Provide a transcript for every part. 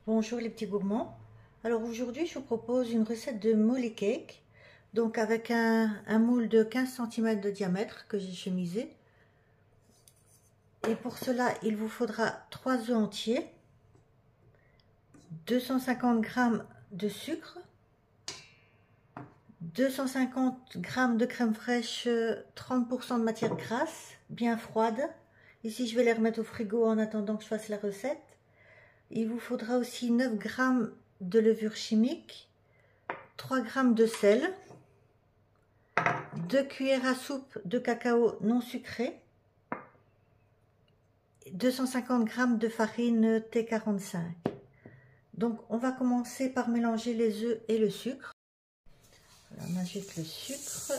Bonjour les petits gourmands. Alors aujourd'hui je vous propose une recette de molly cake. Donc avec un moule de 15 cm de diamètre que j'ai chemisé. Et pour cela il vous faudra 3 œufs entiers, 250 g de sucre, 250 g de crème fraîche, 30% de matière grasse, bien froide. Ici je vais les remettre au frigo en attendant que je fasse la recette. Il vous faudra aussi 9 g de levure chimique, 3 g de sel, 2 cuillères à soupe de cacao non sucré, 250 g de farine T45. Donc on va commencer par mélanger les œufs et le sucre. Voilà, on ajoute le sucre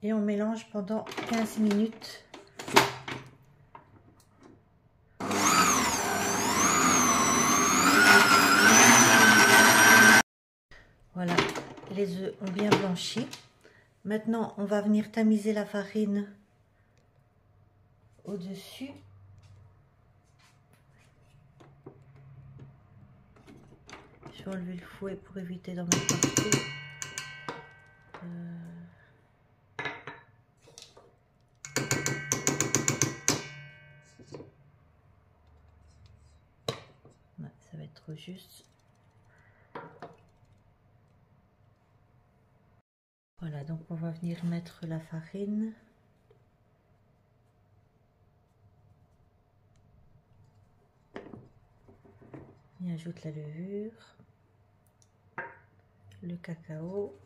et on mélange pendant 15 minutes. Voilà, les œufs ont bien blanchi. Maintenant, on va venir tamiser la farine au-dessus. Je vais enlever le fouet pour éviter d'en mettre partout. Ouais, ça va être trop juste. Voilà, donc on va venir mettre la farine. On ajoute la levure, le cacao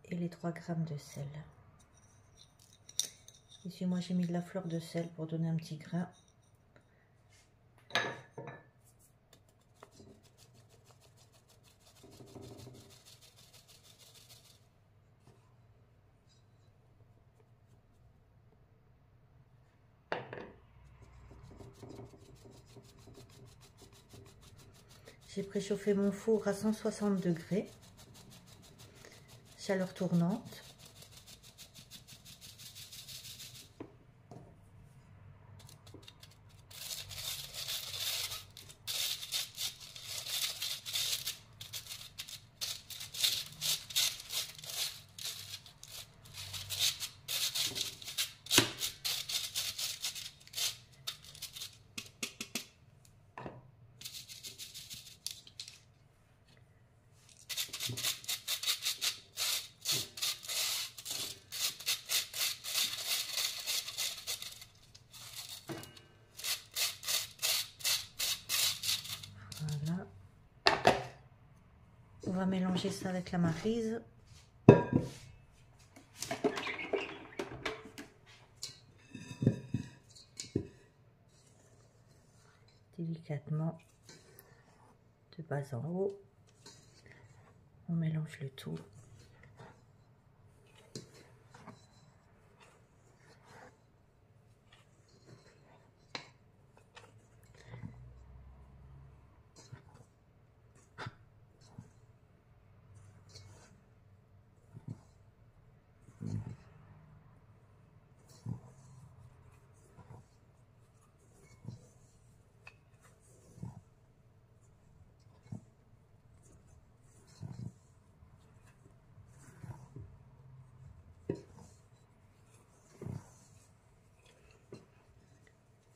et les 3 g de sel. Ici, moi, j'ai mis de la fleur de sel pour donner un petit grain. J'ai préchauffé mon four à 160 degrés, chaleur tournante. Voilà. On va mélanger ça avec la maryse. Délicatement, de bas en haut. On mélange le tout.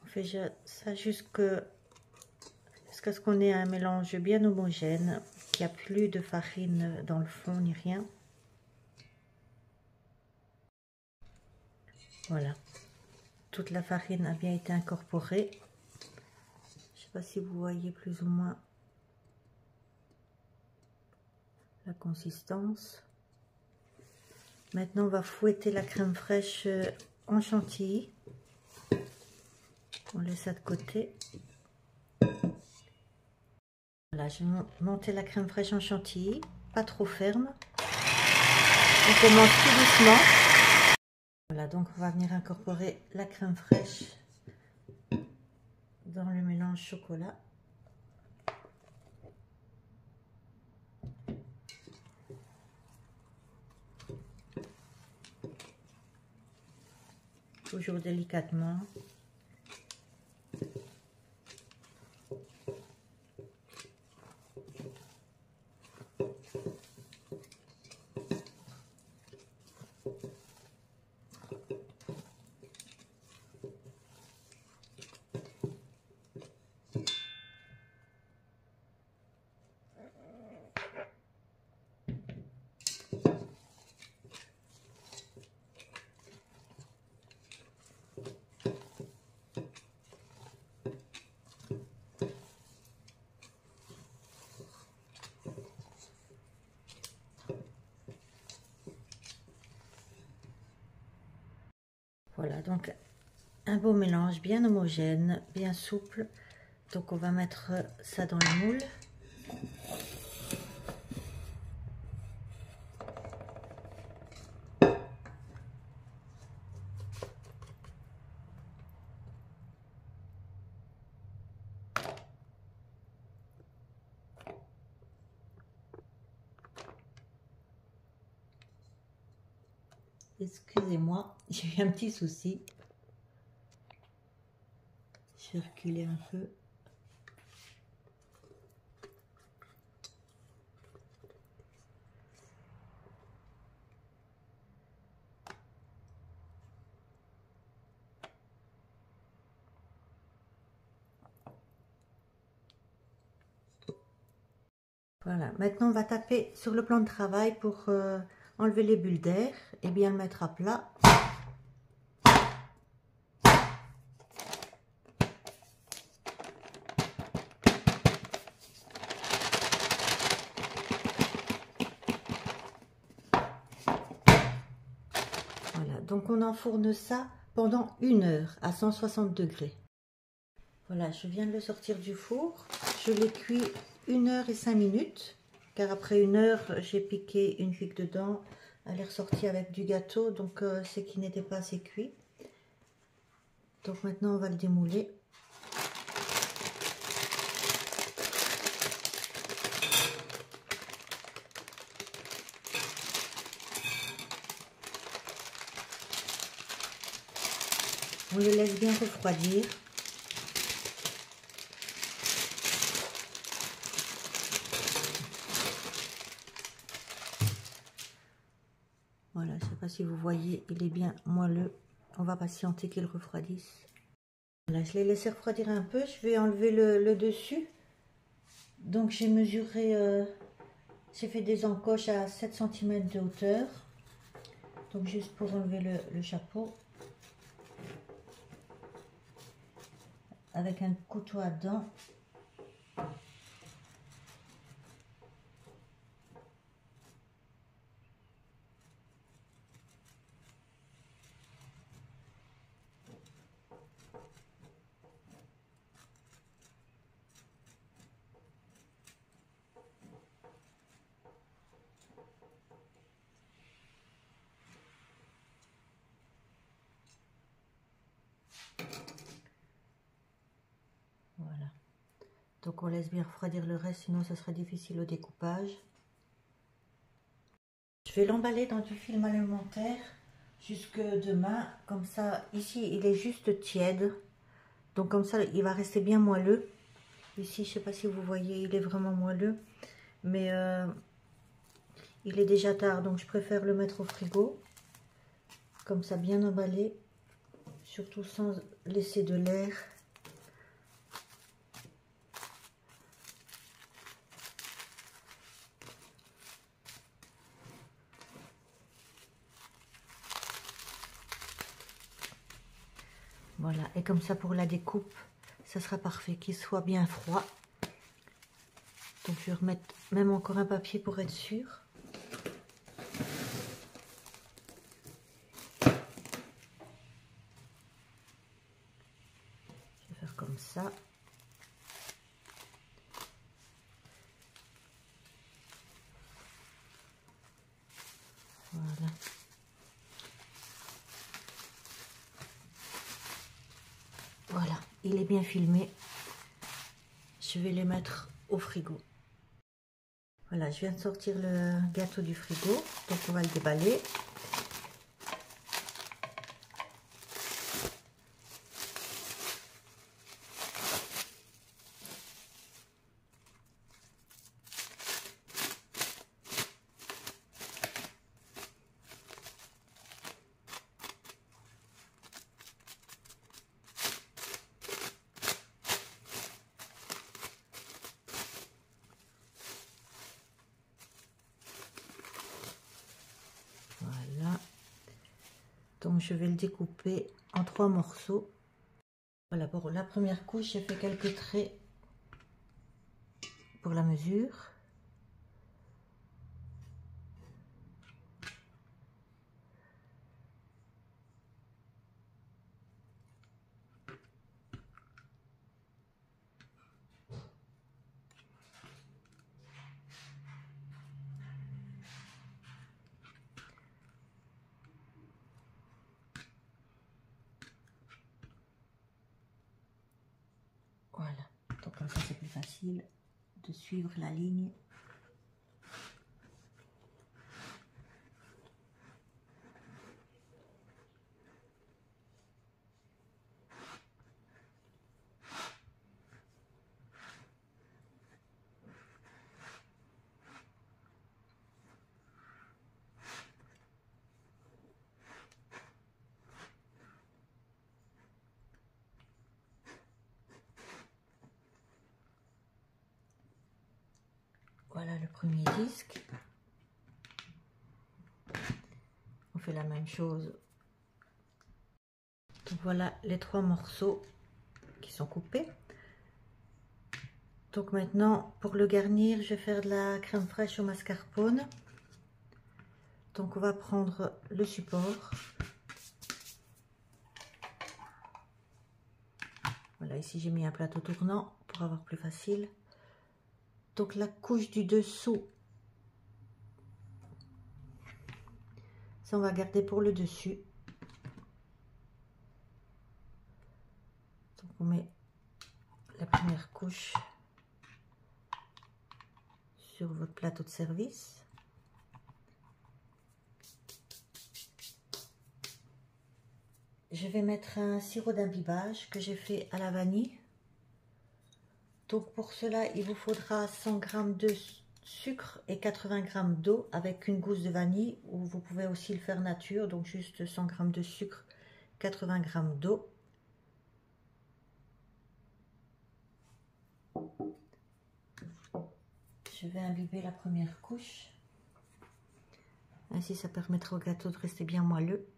On fait ça jusqu'à ce qu'on ait un mélange bien homogène, qu'il n'y a plus de farine dans le fond ni rien. Voilà, toute la farine a bien été incorporée. Je ne sais pas si vous voyez plus ou moins la consistance. Maintenant, on va fouetter la crème fraîche en chantilly. On laisse ça de côté. Voilà, je vais monter la crème fraîche en chantilly, pas trop ferme. On commence tout doucement. Voilà, donc on va venir incorporer la crème fraîche dans le mélange chocolat. toujours délicatement. Voilà, donc un beau mélange bien homogène, bien souple. Donc on va mettre ça dans le moule. Excusez-moi, j'ai eu un petit souci. Je vais reculer un peu. Voilà, maintenant on va taper sur le plan de travail pour enlever les bulles d'air et bien le mettre à plat. Voilà, donc on enfourne ça pendant 1 heure à 160 degrés. Voilà, je viens de le sortir du four. Je l'ai cuit 1 heure et 5 minutes, car après 1 heure, j'ai piqué une figue dedans. Elle est ressortie avec du gâteau, donc c'est qu'il n'était pas assez cuit. Donc maintenant, on va le démouler. On le laisse bien refroidir. Voilà, je ne sais pas si vous voyez, il est bien moelleux. On va patienter qu'il refroidisse. Voilà, je l'ai laissé refroidir un peu. Je vais enlever le dessus. Donc j'ai mesuré, j'ai fait des encoches à 7 cm de hauteur. Donc juste pour enlever le chapeau. Avec un couteau à dents. Voilà. Donc on laisse bien refroidir le reste, sinon ça serait difficile au découpage. Je vais l'emballer dans du film alimentaire jusque demain. Comme ça, ici il est juste tiède. Donc comme ça il va rester bien moelleux. Ici je ne sais pas si vous voyez, il est vraiment moelleux. Mais il est déjà tard, donc je préfère le mettre au frigo. Comme ça bien emballé. Surtout sans laisser de l'air. Voilà, et comme ça pour la découpe, ça sera parfait, qu'il soit bien froid. Donc je vais remettre même encore un papier pour être sûr. Je vais faire comme ça. Voilà. Voilà, il est bien filmé. Je vais les mettre au frigo. Voilà, je viens de sortir le gâteau du frigo. Donc on va le déballer. Donc je vais le découper en 3 morceaux. Voilà, pour la première couche, j'ai fait quelques traits pour la mesure. Voilà, donc comme ça c'est plus facile de suivre la ligne. Voilà le premier disque. On fait la même chose. Donc voilà les 3 morceaux qui sont coupés. Donc maintenant pour le garnir, je vais faire de la crème fraîche au mascarpone. Donc on va prendre le support. Voilà, ici j'ai mis un plateau tournant pour avoir plus facile. Donc la couche du dessous, ça on va garder pour le dessus. Donc on met la première couche sur votre plateau de service. Je vais mettre un sirop d'imbibage que j'ai fait à la vanille. Donc pour cela, il vous faudra 100 g de sucre et 80 g d'eau avec une gousse de vanille, ou vous pouvez aussi le faire nature, donc juste 100 g de sucre, 80 g d'eau. Je vais imbiber la première couche. Ainsi, ça permettra au gâteau de rester bien moelleux.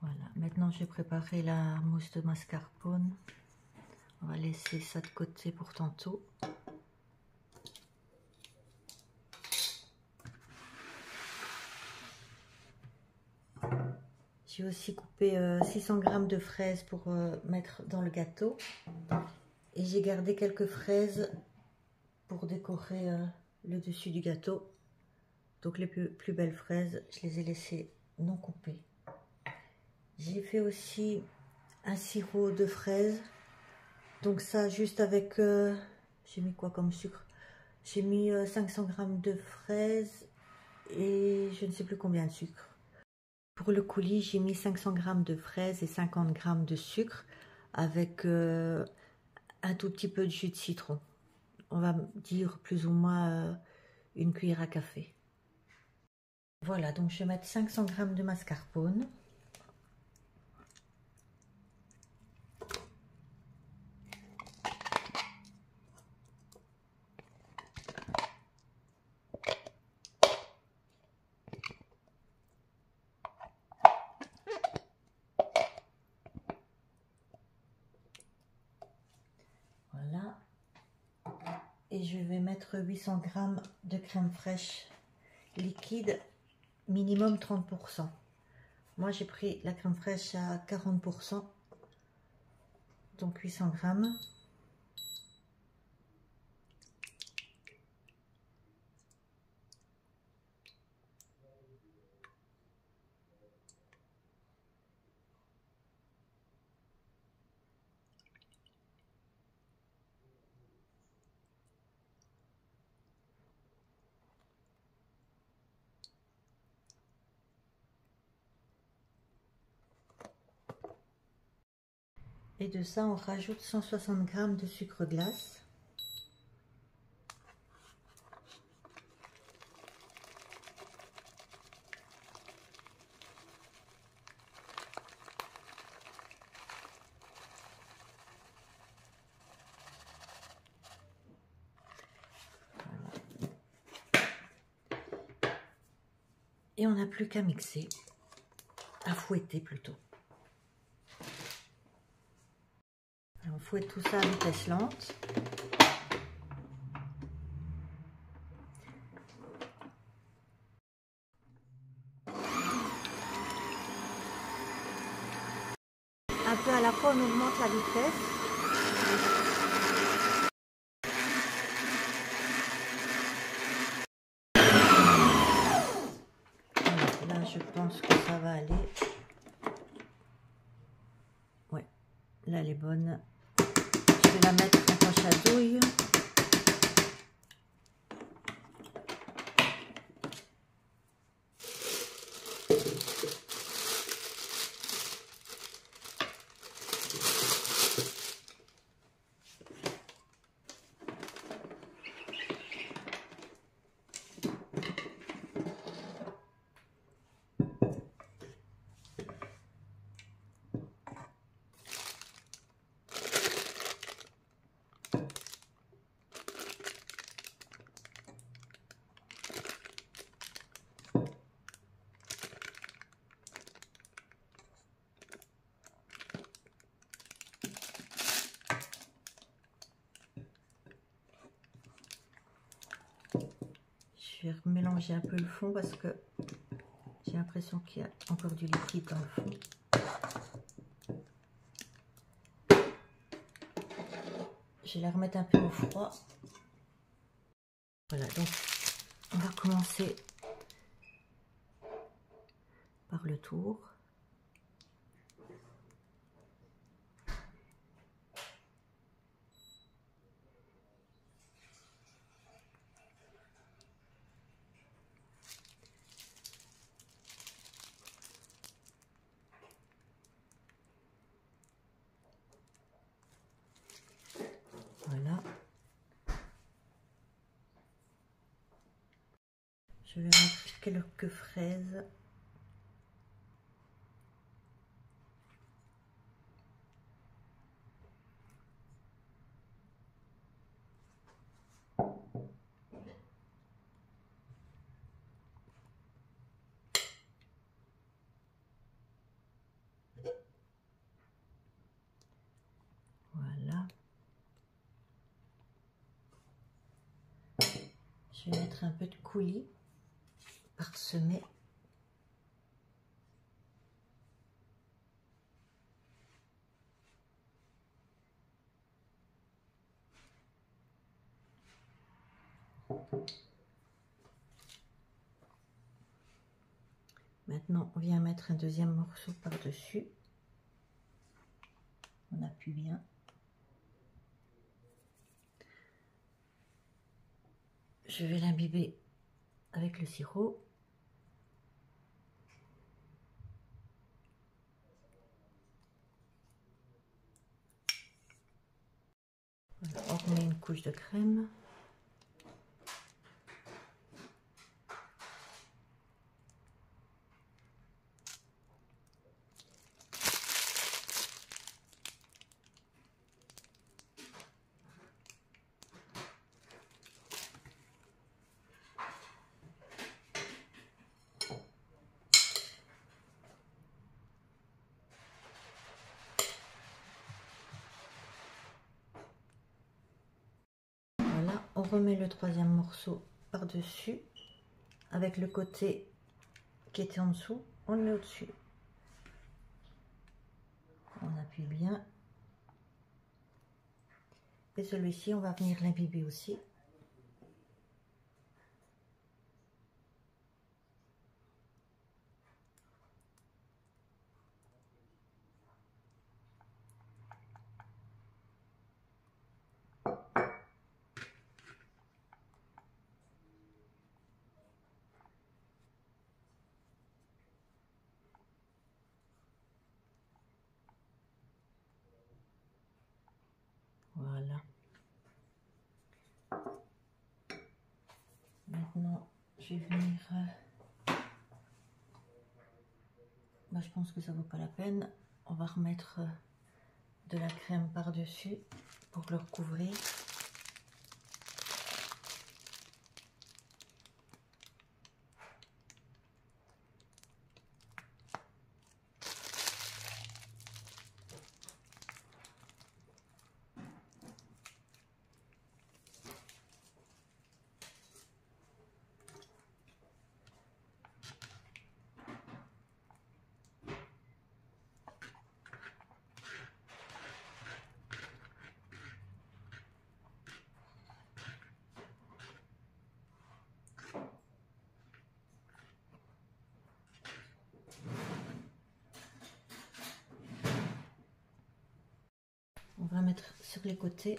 Voilà, maintenant j'ai préparé la mousse de mascarpone. On va laisser ça de côté pour tantôt. J'ai aussi coupé 600 g de fraises pour mettre dans le gâteau. Et j'ai gardé quelques fraises pour décorer le dessus du gâteau. Donc les plus belles fraises, je les ai laissées non coupées. J'ai fait aussi un sirop de fraises. Donc ça juste avec... j'ai mis quoi comme sucre? J'ai mis 500 g de fraises et je ne sais plus combien de sucre. Pour le coulis, j'ai mis 500 g de fraises et 50 g de sucre avec un tout petit peu de jus de citron. On va dire plus ou moins une cuillère à café. Voilà, donc je vais mettre 500 g de mascarpone. Voilà. Et je vais mettre 800 g de crème fraîche liquide, minimum 30%. Moi j'ai pris la crème fraîche à 40%, donc 800 g. Et de ça, on rajoute 160 g de sucre glace. Et on n'a plus qu'à mixer, à fouetter plutôt. On fouette tout ça à vitesse lente. Un peu à la fois, on augmente la vitesse. Voilà, là, je pense que ça va aller. Ouais, là, elle est bonne. Je vais la mettre en poche à douille. Je vais mélanger un peu le fond parce que j'ai l'impression qu'il y a encore du liquide dans le fond. Je vais la remettre un peu au froid. Voilà, donc on va commencer par le tour. Voilà. Je vais mettre quelques fraises. Voilà. Je vais mettre un peu de coulis parsemé. Maintenant, on vient mettre un deuxième morceau par-dessus. On appuie bien. Je vais l'imbiber avec le sirop. Voilà, on remet une couche de crème. Voilà, on remet le troisième morceau par-dessus avec le côté qui était en dessous, on le met au-dessus. On appuie bien. Et celui-ci, on va venir l'imbiber aussi. Maintenant, je vais venir... je pense que ça vaut pas la peine. On va remettre de la crème par-dessus pour le recouvrir. On va mettre sur les côtés.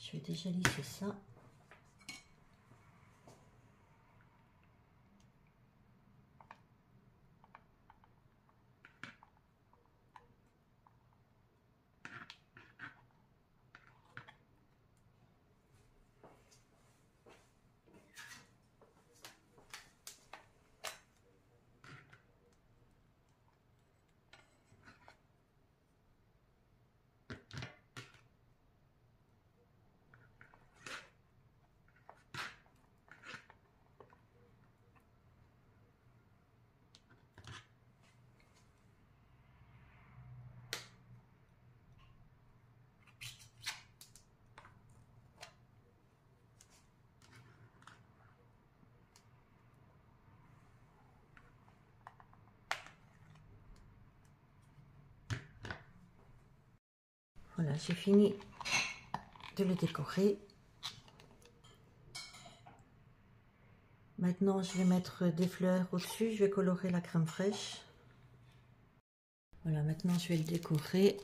Je vais déjà lisser ça. Voilà, j'ai fini de le décorer. Maintenant, je vais mettre des fleurs au-dessus. Je vais colorer la crème fraîche. Voilà, maintenant, je vais le décorer.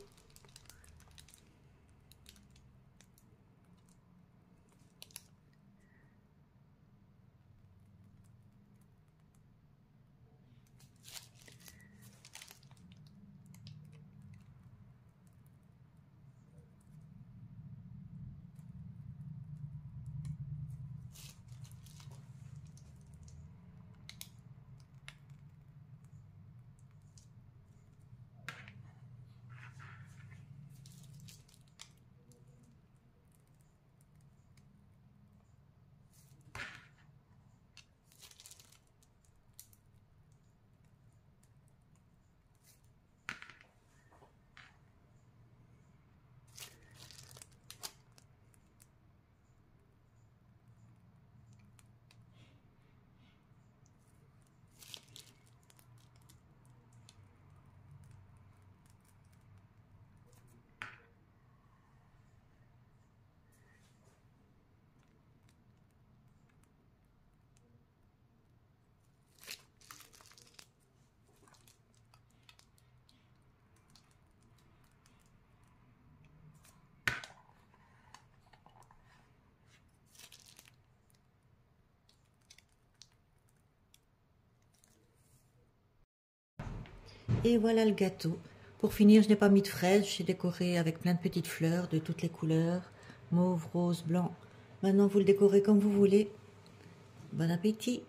Et voilà le gâteau. Pour finir, je n'ai pas mis de fraises, j'ai décoré avec plein de petites fleurs de toutes les couleurs, mauve, rose, blanc. Maintenant, vous le décorez comme vous voulez. Bon appétit!